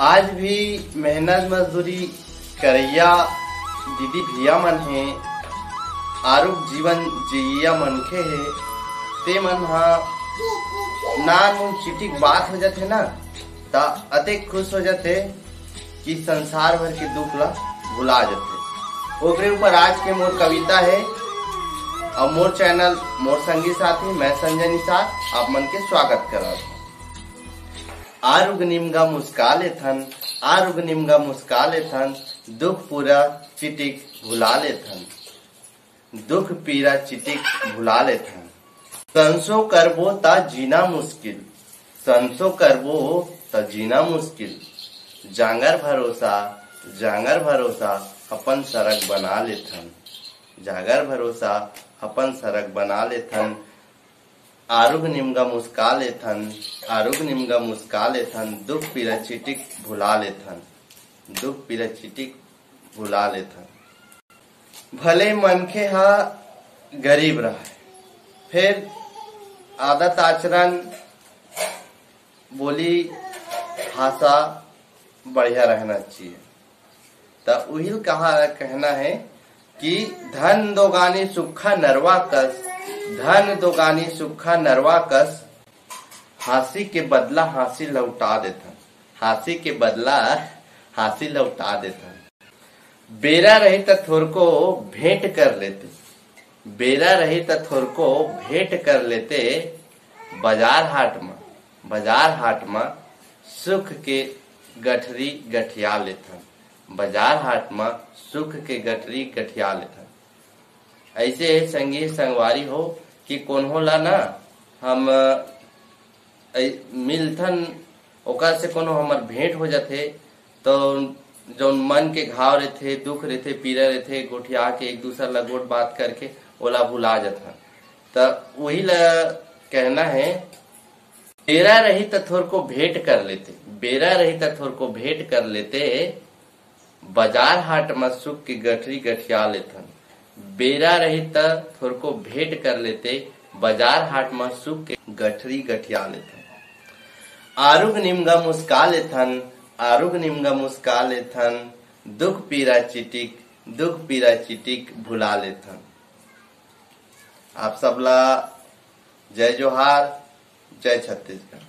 आज भी मेहनत मजदूरी करैया दीदी भैया मन है, आरुग जीवन जिया मनखे है, ते मन हा नान चिटिक बात हो जाते ना ता अतेक खुश हो जाते कि संसार भर के दुख ला भुला जाते। ओकरे ऊपर आज के मोर कविता है और मोर चैनल मोर संगी साथी मैं संजय निषाद आप मन के स्वागत करा। आरुग निमगा मुस्का लेथन, आरुग निमगा मुस्का लेथन, दुख पूरा चिटिक भुला लेथन, दुख पीरा चिटिक भुला लेथन। संसो करबो ता जीना मुश्किल, संसो करबो ता जीना मुश्किल, जांगर भरोसा जांगर भरोसा अपन सड़क बना लेथन, जागर भरोसा अपन सड़क बना लेथन। आरुग निमगा मुस्का लेथन, आरुग निमगा मुस्का लेथन, दुख पीरा चिटिक भुला लेथन, दुख पीरा चिटिक भुला लेथन। भले मनखे हा गरीब रहा, फिर आदत आचरण बोली भाषा बढ़िया रहना चाहिए। तो वही कहना है कि धन दोगानी सुखा नरवा कस, धन दोगानी सुखा नरवा कस, हांसी के बदला हांसी लौटा देथन, हांसी के बदला हांसी लौटा देथन। बेरा रही तो थोर को भेंट कर लेते, बेरा रही तो थोर को भेंट कर लेते, बाजार हाट में सुख के गठरी गठिया लेथन, बाजार हाट में सुख के गठरी गठिया लेथन। ऐसे संगी संगवारी हो कि कोन्हो ला ना हम मिलथन ओकर से कोनो हमर भेंट हो जाथे तो जो मन के घाव रहते, दुख रहते, पीड़ा रहते, गोठिया के एक दूसरा ला गोट बात करके ओला भुला जाथन। तो वही ला कहना है बेरा रही तो थोर को भेंट कर लेते, बेरा रही तो थोर को भेंट कर लेते, बाजार हाट में सुख की गठरी गठिया लेथन। बेरा रही तो थोर को भेंट कर लेते, बाजार हाट में सुख के गठरी गठिया लेथन। आरुग निमगा मुस्का लेथन, आरुग निमगा मुस्का लेथन, दुख पीरा चिटिक भुला लेथन। आप सबला जय जोहार, जय छत्तीसगढ़।